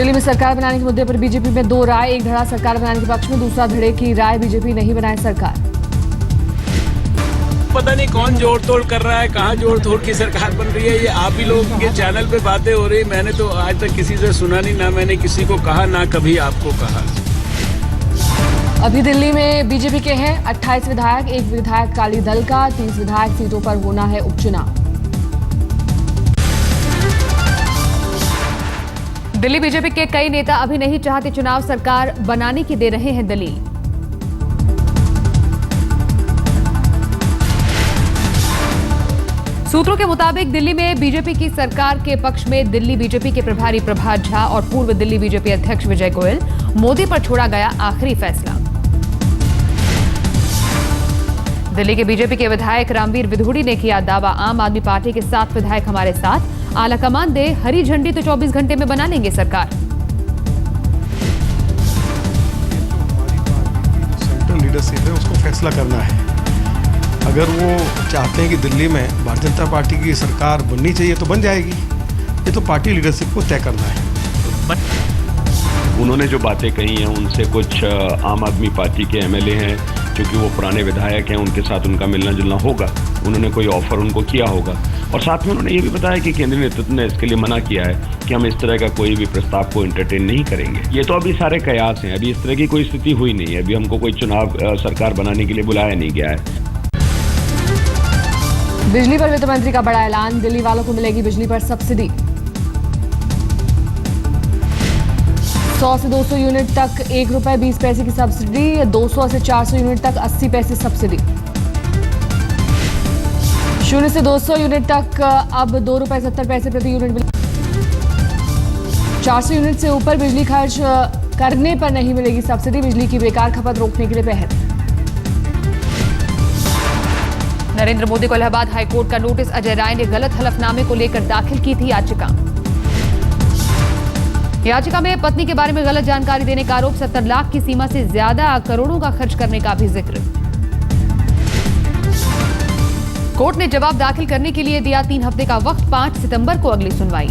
दिल्ली में सरकार बनाने के मुद्दे पर बीजेपी में दो राय, एक धड़ा सरकार बनाने के पक्ष में, दूसरा धड़े की राय बीजेपी नहीं बनाए सरकार। पता नहीं कौन जोड़ तोड़ कर रहा है, कहाँ जोड़ तोड़ की सरकार बन रही है। ये आप ही लोग के चैनल पे बातें हो रही। मैंने तो आज तक किसी से सुना नहीं, ना मैंने किसी को कहा, ना कभी आपको कहा। अभी दिल्ली में बीजेपी के हैं 28 विधायक, एक विधायक अकाली दल का, 30 विधायक सीटों पर होना है उपचुनाव। दिल्ली बीजेपी के कई नेता अभी नहीं चाहते चुनाव सरकार बनाने की दे रहे हैं दलील। सूत्रों के मुताबिक दिल्ली में बीजेपी की सरकार के पक्ष में दिल्ली बीजेपी के प्रभारी प्रभात झा और पूर्व दिल्ली बीजेपी अध्यक्ष विजय गोयल, मोदी पर छोड़ा गया आखिरी फैसला। दिल्ली के बीजेपी के विधायक रामवीर विधुड़ी ने किया दावा, आम आदमी पार्टी के 7 विधायक हमारे साथ, आलाकमान दे हरी झंडी तो 24 घंटे में बना लेंगे सरकार। सेंट्रल लीडरशिप है, उसको फैसला करना है। अगर वो चाहते हैं कि दिल्ली में भारतीय जनता पार्टी की सरकार बननी चाहिए तो बन जाएगी। ये तो पार्टी लीडरशिप को तय करना है। उन्होंने जो बातें कही हैं उनसे कुछ आम आदमी पार्टी के एमएलए हैं, क्योंकि वो पुराने विधायक हैं, उनके साथ उनका मिलना जुलना होगा। उन्होंने कोई ऑफर उनको किया होगा और साथ में उन्होंने ये भी बताया कि केंद्रीय नेतृत्व ने इसके लिए मना किया है कि हम इस तरह का कोई भी प्रस्ताव को एंटरटेन नहीं करेंगे। ये तो अभी सारे कयास हैं, अभी इस तरह की कोई स्थिति हुई नहीं है। अभी हमको कोई चुनाव सरकार बनाने के लिए बुलाया नहीं गया है। बिजली पर वित्त मंत्री का बड़ा ऐलान, दिल्ली वालों को मिलेगी बिजली पर सब्सिडी। 100 से 200 यूनिट तक ₹1.20 की सब्सिडी, 200 से 400 यूनिट तक 80 पैसे सब्सिडी। 0 से 200 यूनिट तक अब ₹2.70 प्रति यूनिट मिलेगी। 400 यूनिट से ऊपर बिजली खर्च करने पर नहीं मिलेगी सब्सिडी, बिजली की बेकार खपत रोकने के लिए पहल। नरेंद्र मोदी को इलाहाबाद हाईकोर्ट का नोटिस, अजय राय ने गलत हलफनामे को लेकर दाखिल की थी याचिका। याचिका में पत्नी के बारे में गलत जानकारी देने का आरोप, 70 लाख की सीमा से ज्यादा करोड़ों का खर्च करने का भी जिक्र। कोर्ट ने जवाब दाखिल करने के लिए दिया 3 हफ्ते का वक्त, 5 सितंबर को अगली सुनवाई।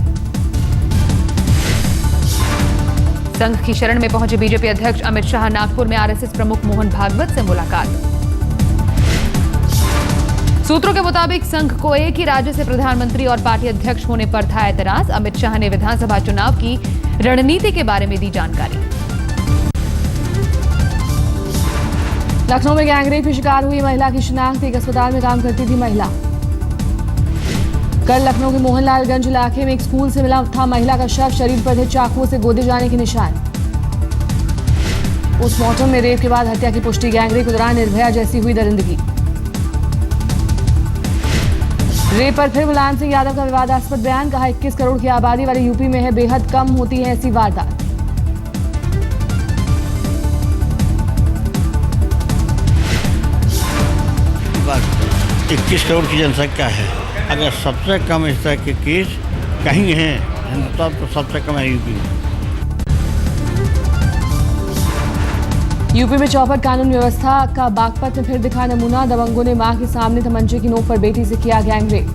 संघ की शरण में पहुंचे बीजेपी अध्यक्ष अमित शाह, नागपुर में आरएसएस प्रमुख मोहन भागवत से मुलाकात। सूत्रों के मुताबिक संघ को एक ही राज्य से प्रधानमंत्री और पार्टी अध्यक्ष होने पर था एतराज। अमित शाह ने विधानसभा चुनाव की रणनीति के बारे में दी जानकारी। लखनऊ में गैंगरेप की शिकार हुई महिला की शिनाख्त, एक अस्पताल में काम करती थी महिला। कल लखनऊ के मोहनलालगंज इलाके में एक स्कूल से मिला था महिला का शव, शरीर पर थे चाकुओं से गोदे जाने के निशान। पोस्टमार्टम में रेप के बाद हत्या की पुष्टि, गैंगरेप के दौरान निर्भया जैसी हुई दरिंदगी। रेप पर फिर मुलायम सिंह यादव का विवादास्पद बयान, कहा 21 करोड़ की आबादी वाले यूपी में है, बेहद कम होती है ऐसी वारदात। बस 21 करोड़ की जनसंख्या है, अगर सबसे कम इस तरह के केस कहीं हैं हिंदुस्तान तो सबसे कम है यूपी में। यूपी में चौपट कानून व्यवस्था का बागपत में फिर दिखा नमूना, दबंगों ने मां के सामने तमंचे की नोक पर बेटी से किया गैंगरेप।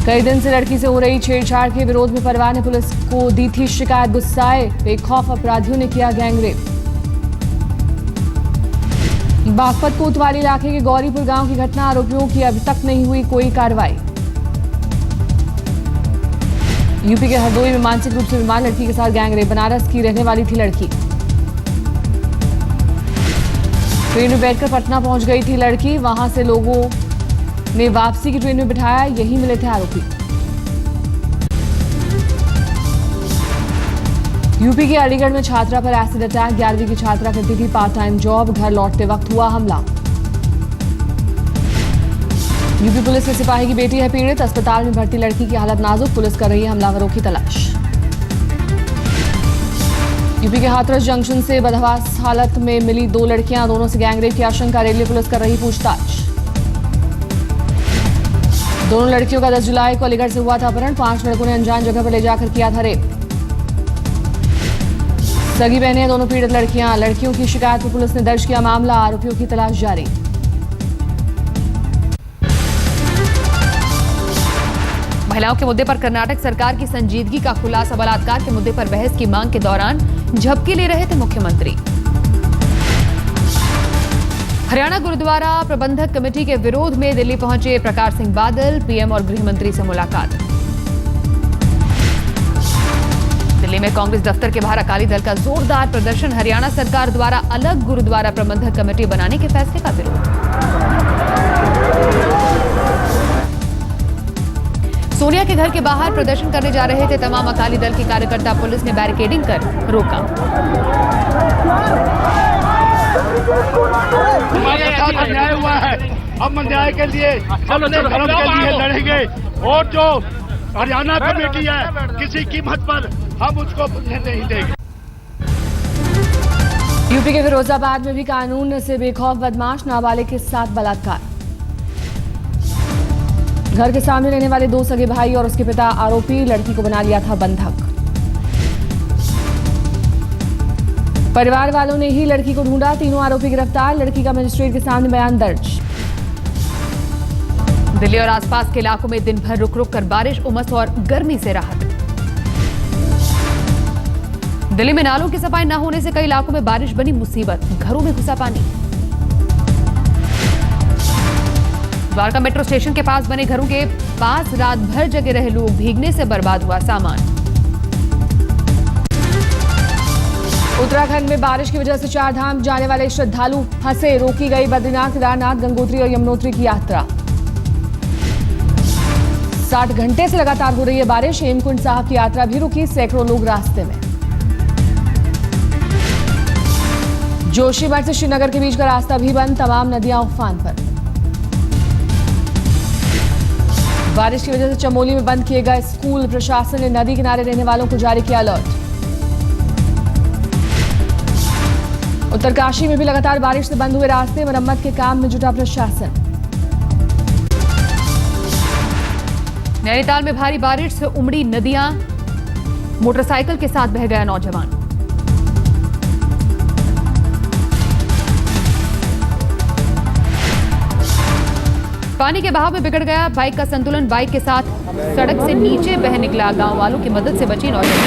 कई दिन से लड़की से हो रही छेड़छाड़ के विरोध में परवाह ने पुलिस को दी थी शिकायत, गुस्साए बेखौफ अपराधियों ने किया गैंगरेप। बागपत कोतवाली इलाके के गौरीपुर गांव की घटना, आरोपियों की अभी तक नहीं हुई कोई कार्रवाई। यूपी के हरदोई में मानसिक रूप से बीमार लड़की के साथ गैंगरेप, बनारस की रहने वाली थी लड़की। ट्रेन में बैठकर पटना पहुंच गई थी लड़की, वहां से लोगों ने वापसी की ट्रेन में बिठाया, यही मिले थे आरोपी। यूपी के अलीगढ़ में छात्रा पर एसिड अटैक, 11वीं की छात्रा करती थी पार्ट टाइम जॉब, घर लौटते वक्त हुआ हमला। यूपी पुलिस के सिपाही की बेटी है पीड़ित, अस्पताल में भर्ती लड़की की हालत नाजुक, पुलिस कर रही है हमलावरों की तलाश। यूपी के हाथरस जंक्शन से बदहवास हालत में मिली 2 लड़कियां, दोनों से गैंगरेप की आशंका, रेलवे पुलिस कर रही पूछताछ। दोनों लड़कियों का 10 जुलाई को अलीगढ़ से हुआ था अपहरण, 5 लड़कों ने अनजान जगह पर ले जाकर किया था रेप। सगी बहनें दोनों पीड़ित लड़कियां, लड़कियों की शिकायत पर पुलिस ने दर्ज किया मामला, आरोपियों की तलाश जारी। महिलाओं के मुद्दे पर कर्नाटक सरकार की संजीदगी का खुलासा। बलात्कार के मुद्दे पर बहस की मांग के दौरान झपकी ले रहे थे मुख्यमंत्री। हरियाणा गुरुद्वारा प्रबंधक कमेटी के विरोध में दिल्ली पहुंचे प्रकाश सिंह बादल। पीएम और गृह मंत्री से मुलाकात। दिल्ली में कांग्रेस दफ्तर के बाहर अकाली दल का जोरदार प्रदर्शन। हरियाणा सरकार द्वारा अलग गुरुद्वारा प्रबंधक कमेटी बनाने के फैसले का विरोध। सोनिया के घर के बाहर प्रदर्शन करने जा रहे थे तमाम अकाली दल के कार्यकर्ता। पुलिस ने बैरिकेडिंग कर रोका। हमारे साथ अन्याय हुआ है, हम अन्याय के लिए अपने धर्म के लिए लड़ेंगे और जो हरियाणा कमेटी है किसी कीमत पर हम उसको बनने नहीं देंगे। यूपी के फिरोजाबाद में भी कानून से बेखौफ बदमाश नाबालिग के साथ बलात्कार। घर के सामने रहने वाले दो सगे भाई और उसके पिता आरोपी लड़की को बना लिया था बंधक। परिवार वालों ने ही लड़की को ढूंढा। तीनों आरोपी गिरफ्तार। लड़की का मजिस्ट्रेट के सामने बयान दर्ज। दिल्ली और आसपास के इलाकों में दिन भर रुक रुक कर बारिश, उमस और गर्मी से राहत। दिल्ली में नालों की सफाई न होने से कई इलाकों में बारिश बनी मुसीबत। घरों में घुसा पानी। द्वारका मेट्रो स्टेशन के पास बने घरों के पास रात भर जगे रहे लोग। भीगने से बर्बाद हुआ सामान। उत्तराखंड में बारिश की वजह से चार धाम जाने वाले श्रद्धालु फंसे। रोकी गई बद्रीनाथ, केदारनाथ, गंगोत्री और यमुनोत्री की यात्रा। 60 घंटे से लगातार हो रही है बारिश। हेमकुंड साहब की यात्रा भी रुकी। सैकड़ों लोग रास्ते में। जोशीमठ से श्रीनगर के बीच का रास्ता भी बंद। तमाम नदियां उफान पर। बारिश की वजह से चमोली में बंद किए गए स्कूल। प्रशासन ने नदी किनारे रहने वालों को जारी किया अलर्ट। उत्तरकाशी में भी लगातार बारिश से बंद हुए रास्ते। मरम्मत के काम में जुटा प्रशासन। नैनीताल में भारी बारिश से उमड़ी नदियां। मोटरसाइकिल के साथ बह गया नौजवान। पानी के बहाव में बिगड़ गया बाइक का संतुलन। बाइक के साथ सड़क से नीचे बह निकला। गांव वालों की मदद से बची नौजवान।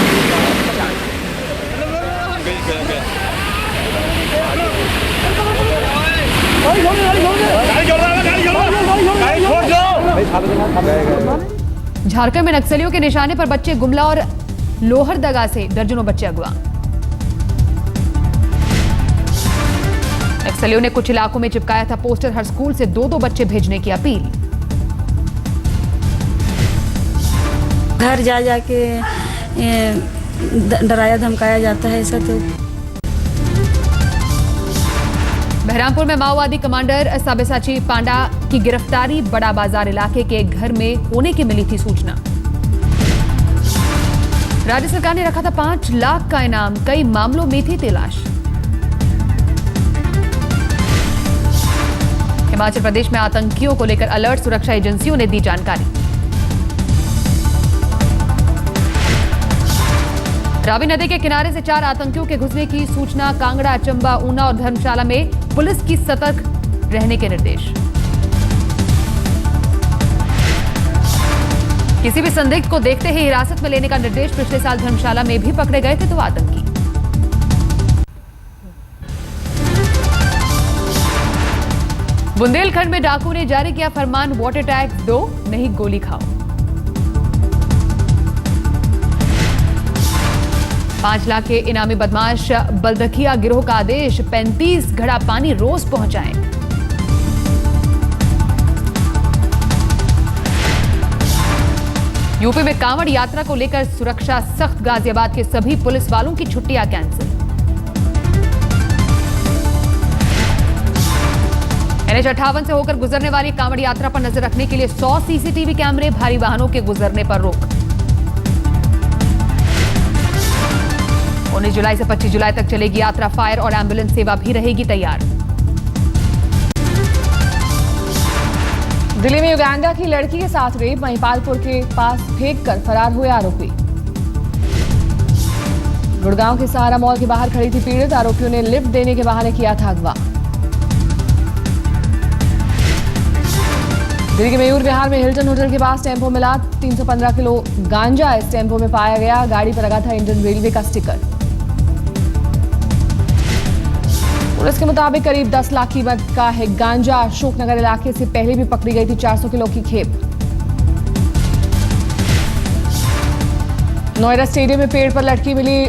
झारखंड में नक्सलियों के निशाने पर बच्चे गुमला और लोहरदगा से दर्जनों बच्चे अगवा। नक्सलियों ने कुछ इलाकों में चिपकाया था पोस्टर। हर स्कूल से 2-2 बच्चे भेजने की अपील। घर जा जाके डराया धमकाया जाता है ऐसा। तो बहरामपुर में माओवादी कमांडर साबेसाची पांडा की गिरफ्तारी। बड़ा बाजार इलाके के घर में होने की मिली थी सूचना। राज्य सरकार ने रखा था 5 लाख का इनाम। कई मामलों में थी तलाश। हिमाचल प्रदेश में आतंकियों को लेकर अलर्ट। सुरक्षा एजेंसियों ने दी जानकारी। रावी नदी के किनारे से 4 आतंकियों के घुसने की सूचना। कांगड़ा, चंबा, ऊना और धर्मशाला में पुलिस की सतर्क रहने के निर्देश। किसी भी संदिग्ध को देखते ही हिरासत में लेने का निर्देश। पिछले साल धर्मशाला में भी पकड़े गए थे 2 आतंकी। बुंदेलखंड में डाकू ने जारी किया फरमान। वाटर टैक्स दो, नहीं गोली खाओ। 5 लाख के इनामी बदमाश बलदखिया गिरोह का आदेश। 35 घड़ा पानी रोज पहुंचाएं। यूपी में कांवड़ यात्रा को लेकर सुरक्षा सख्त। गाजियाबाद के सभी पुलिस वालों की छुट्टियां कैंसिल। NH 58 से होकर गुजरने वाली कांवड़ यात्रा पर नजर रखने के लिए 100 सीसीटीवी कैमरे। भारी वाहनों के गुजरने पर रोक। 19 जुलाई से 25 जुलाई तक चलेगी यात्रा। फायर और एम्बुलेंस सेवा भी रहेगी तैयार। दिल्ली में युगांडा की लड़की के साथ रेप। महिपालपुर के पास फेंककर फरार हुए आरोपी। गुड़गांव के सहारा मॉल के बाहर खड़ी थी पीड़ित। आरोपियों ने लिफ्ट देने के बहाने किया था अगवा। दिल्ली के मयूर विहार में हिल्टन होटल के पास टेम्पो मिला 315 किलो गांजा इस टेम्पो में पाया गया। गाड़ी पर लगा था इंडियन रेलवे का स्टिकर। पुलिस के मुताबिक करीब 10 लाख कीमत का है गांजा। अशोकनगर इलाके से पहले भी पकड़ी गई थी 400 किलो की खेप। नोएडा स्टेडियम में पेड़ पर लटकी मिली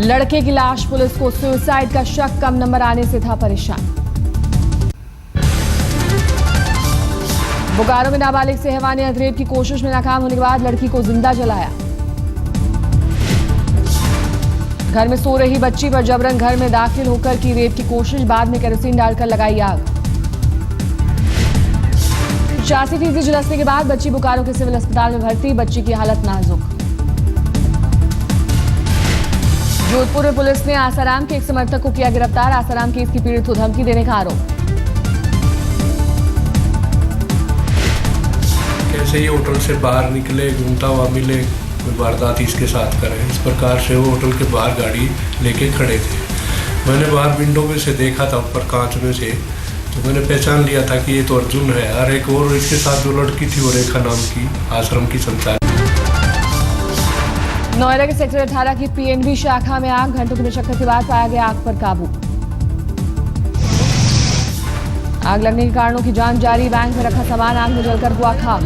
लड़के की लाश। पुलिस को सुसाइड का शक, कम नंबर आने से था परेशान। बोकारो में नाबालिग से हैवानियत, रेप की कोशिश में नाकाम होने के बाद लड़की को जिंदा जलाया। घर में सो रही बच्ची पर जबरन घर में दाखिल होकर की रेप की कोशिश, बाद में केरोसिन डालकर लगाई आग। 85% झुलसने के बाद बच्ची बोकारो के सिविल अस्पताल में भर्ती, बच्ची की हालत नाजुक। जोधपुर में पुलिस ने आसाराम के एक समर्थक को किया गिरफ्तार। आसाराम केस की पीड़ित को धमकी देने का आरोप। कैसे ये होटल से बाहर निकले, घूमता हुआ मिले, कोई वारदात इसके साथ करे, इस प्रकार से वो होटल के बाहर गाड़ी लेके खड़े थे। मैंने बाहर विंडो में से देखा था, ऊपर कांच में से, तो मैंने पहचान लिया था कि ये तो अर्जुन है। और एक और इसके साथ जो लड़की थी वो रेखा नाम की, आश्रम की संचालक। नोएडा के सेक्टर 18 की पीएनबी शाखा में आग, घंटों की मशक्कत के बाद पाया गया आग पर काबू। आग लगने के कारणों की जांच जारी। बैंक में रखा सामान आग में जलकर हुआ खाक।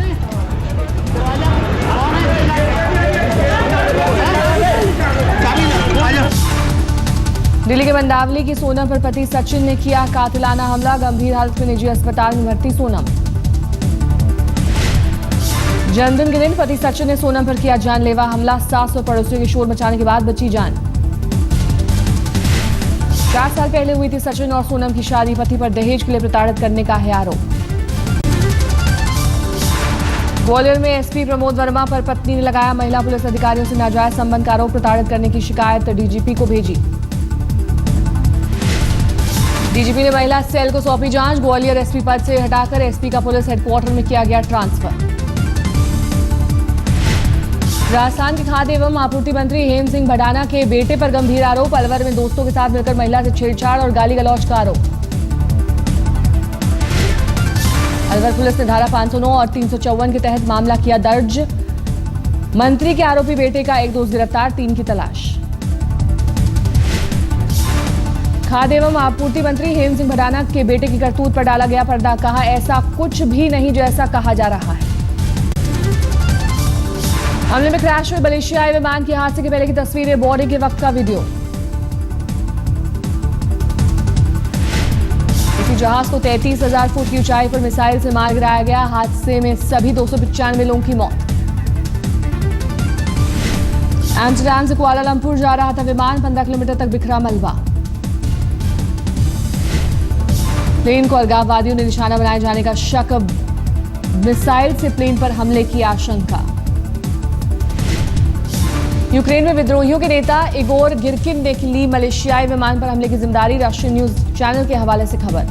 दिल्ली के मंडावली की सोनम पर पति सचिन ने किया कातिलाना हमला, गंभीर हालत में निजी अस्पताल में भर्ती सोनम। जन्मदिन के दिन पति सचिन ने सोनम पर किया जानलेवा हमला, सास और पड़ोसियों के शोर मचाने के बाद बची जान। 4 साल पहले हुई थी सचिन और सोनम की शादी, पति पर दहेज के लिए प्रताड़ित करने का है आरोप। ग्वालियर में एसपी प्रमोद वर्मा पर पत्नी ने लगाया महिला पुलिस अधिकारियों से नाजायज संबंध का आरोप, प्रताड़ित करने की शिकायत डीजीपी को भेजी। डीजीपी ने महिला सेल को सौंपी जांच, ग्वालियर एसपी पद से हटाकर एसपी का पुलिस हेडक्वार्टर में किया गया ट्रांसफर। राजस्थान के खाद्य एवं आपूर्ति मंत्री हेम सिंह भडाना के बेटे पर गंभीर आरोप, अलवर में दोस्तों के साथ मिलकर महिला से छेड़छाड़ और गाली गलौज का आरोप। अलवर पुलिस ने धारा 509 और 354 के तहत मामला किया दर्ज। मंत्री के आरोपी बेटे का एक दोस्त गिरफ्तार, 3 की तलाश। खाद्य एवं आपूर्ति मंत्री हेम सिंह भडाना के बेटे की करतूत पर डाला गया पर्दा, कहा ऐसा कुछ भी नहीं जैसा कहा जा रहा है। हमले में क्रैश हुए मलेशियाई विमान के हादसे के पहले की तस्वीरें, बोर्डिंग के वक्त का वीडियो। इसी जहाज को 33,000 फुट की ऊंचाई पर मिसाइल से मार गिराया गया। हादसे में सभी 295 लोगों की मौत। एम्स्टर्डम से कुआलालंपुर जा रहा था विमान, 15 किलोमीटर तक बिखरा मलबा। प्लेन को अलगाववादियों ने निशाना बनाए जाने का शक, मिसाइल से प्लेन पर हमले की आशंका। यूक्रेन में विद्रोहियों के नेता इगोर गिरकिन ने ली मलेशियाई विमान पर हमले की जिम्मेदारी, राष्ट्रीय न्यूज चैनल के हवाले से खबर।